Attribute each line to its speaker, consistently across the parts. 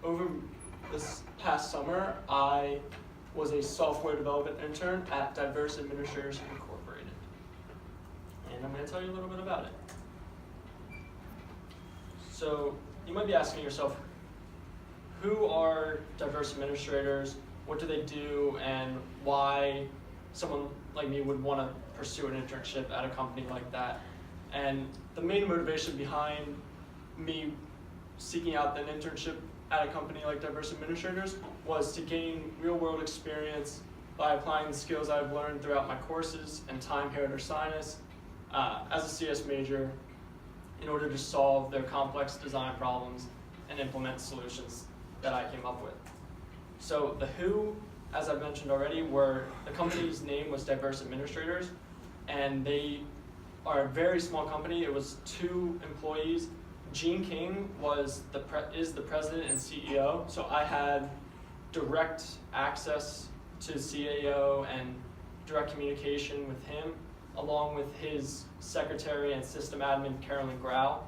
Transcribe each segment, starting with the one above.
Speaker 1: over this past summer, I was a software development intern at Diverse Administrators Incorporated. And I'm going to tell you a little bit about it. So you might be asking yourself, who are diverse administrators, what do they do, and why someone like me would want to pursue an internship at a company like that? And the main motivation behind me seeking out an internship at a company like Diverse Administrators was to gain real-world experience by applying the skills I've learned throughout my courses and time here at Ursinus as a CS major in order to solve their complex design problems and implement solutions that I came up with. So the who, as I've mentioned already, the company's name was Diverse Administrators, and they are a very small company. It was 2 employees. Gene King is the president and CEO, so I had direct access to CAO and direct communication with him, along with his secretary and system admin, Carolyn Grau.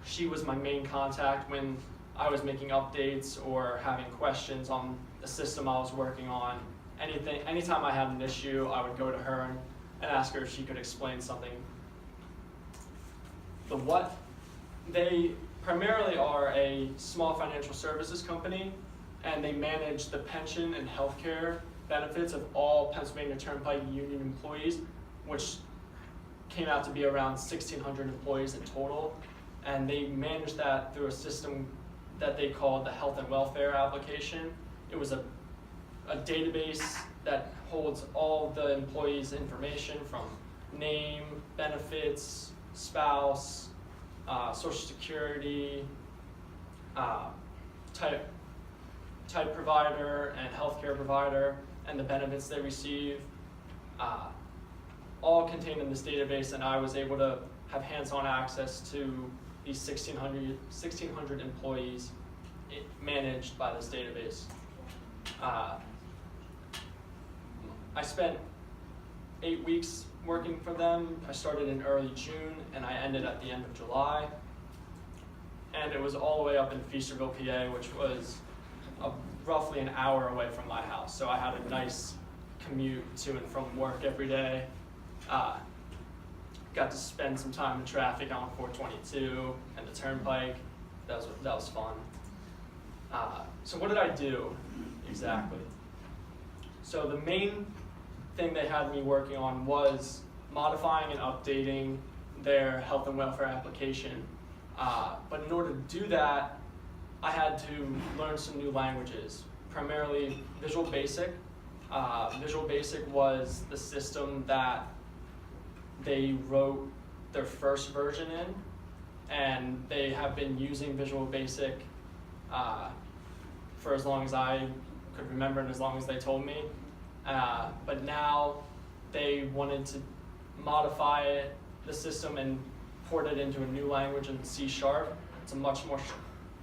Speaker 1: She was my main contact when I was making updates or having questions on the system I was working on. Anytime I had an issue, I would go to her and ask her if she could explain something. The what? They primarily are a small financial services company, and they manage the pension and healthcare benefits of all Pennsylvania Turnpike Union employees, which came out to be around 1,600 employees in total. And they manage that through a system that they called the Health and Welfare application. It was a database that holds all the employees' information from name, benefits, spouse, Social Security, type provider and healthcare provider, and the benefits they receive, all contained in this database, and I was able to have hands-on access to these 1,600 employees managed by this database. I spent 8 weeks working for them. I started in early June and I ended at the end of July. And it was all the way up in Feasterville, PA, which was roughly an hour away from my house. So I had a nice commute to and from work every day. Got to spend some time in traffic on 422 and the Turnpike. That was fun. So what did I do exactly? So the main thing they had me working on was modifying and updating their health and welfare application. But in order to do that, I had to learn some new languages, primarily Visual Basic. Visual Basic was the system that they wrote their first version in, and they have been using Visual Basic for as long as I could remember and as long as they told me. But now they wanted to modify the system and port it into a new language in C#. It's a much more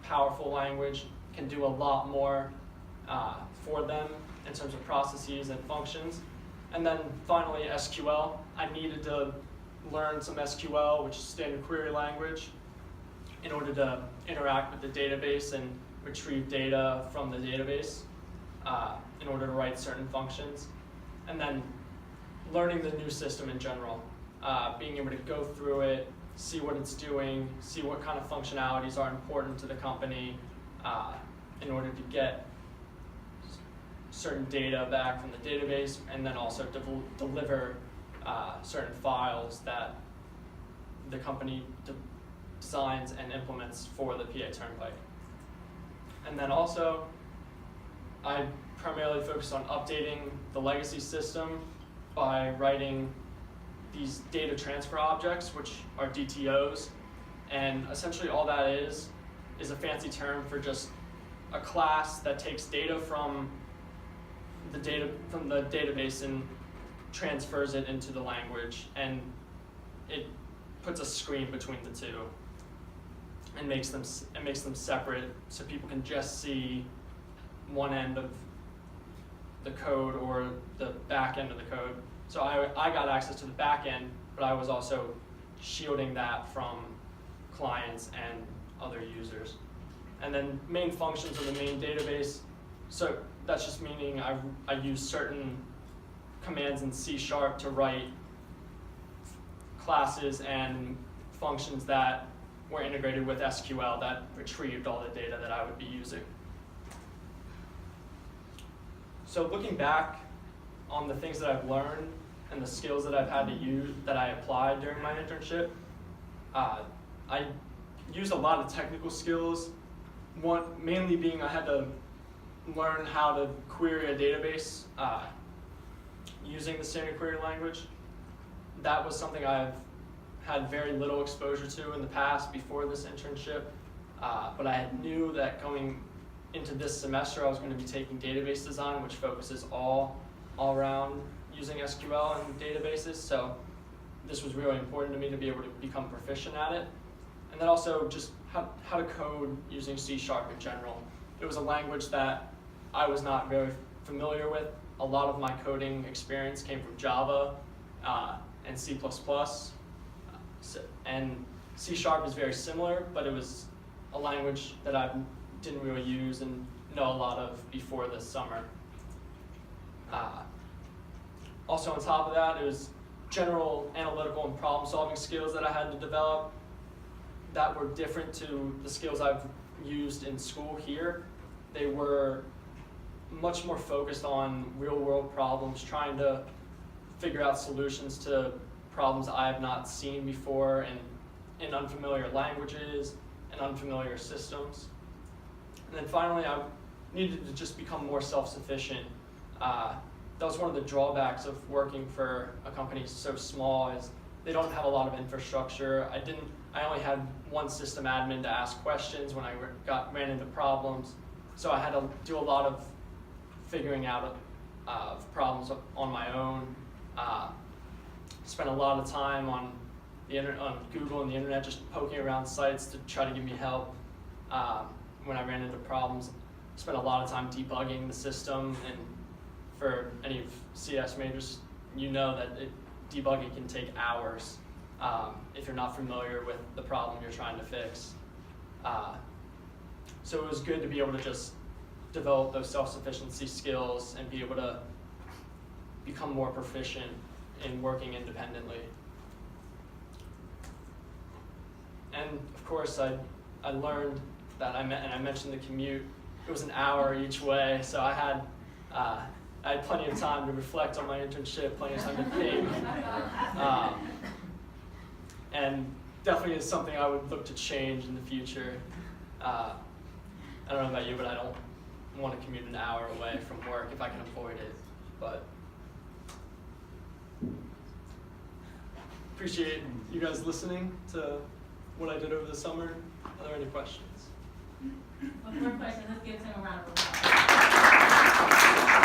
Speaker 1: powerful language, can do a lot more for them in terms of processes and functions. And then finally, SQL. I needed to learn some SQL, which is standard query language, in order to interact with the database and retrieve data from the database in order to write certain functions. And then learning the new system in general, being able to go through it, see what it's doing, see what kind of functionalities are important to the company in order to get certain data back from the database, and then also deliver certain files that the company designs and implements for the PA Turnpike. And then also, I primarily focused on updating the legacy system by writing these data transfer objects, which are DTOs. And essentially all that is a fancy term for just a class that takes data from the database and transfers it into the language, and it puts a screen between the two and makes them separate so people can just see one end of the code or the back end of the code. So I got access to the back end, but I was also shielding that from clients and other users. And then main functions are the main database. So that's just meaning I use certain commands in C# to write classes and functions that were integrated with SQL that retrieved all the data that I would be using. So looking back on the things that I've learned and the skills that I've had to use, that I applied during my internship, I used a lot of technical skills. One, mainly being I had to learn how to query a database using the standard query language. That was something I've had very little exposure to in the past before this internship, but I knew that going into this semester I was going to be taking database design, which focuses all around using SQL and databases, so this was really important to me to be able to become proficient at it. And then also just how to code using C# in general. It was a language that I was not very familiar with. A lot of my coding experience came from Java and C++. And C# is very similar, but it was a language that I didn't really use and know a lot of before this summer. Also on top of that, it was general analytical and problem-solving skills that I had to develop that were different to the skills I've used in school here. They were much more focused on real-world problems, trying to figure out solutions to problems I have not seen before in unfamiliar languages and unfamiliar systems. And then finally, I needed to just become more self-sufficient. That was one of the drawbacks of working for a company so small, is they don't have a lot of infrastructure. I only had one system admin to ask questions when I ran into problems. So I had to do a lot of figuring out of problems on my own. Spent a lot of time on Google and the internet, just poking around sites to try to give me help when I ran into problems. Spent a lot of time debugging the system, and for any of CS majors, you know that debugging can take hours if you're not familiar with the problem you're trying to fix. So it was good to be able to just develop those self-sufficiency skills and be able to become more proficient in working independently. And of course, I learned that and I mentioned the commute. It was an hour each way, so I had plenty of time to reflect on my internship, plenty of time to think. And definitely is something I would look to change in the future. I don't know about you, but I don't want to commute an hour away from work if I can avoid it. But appreciate you guys listening to what I did over the summer. Are there any questions?
Speaker 2: One more question. Let's give Tim a round of applause.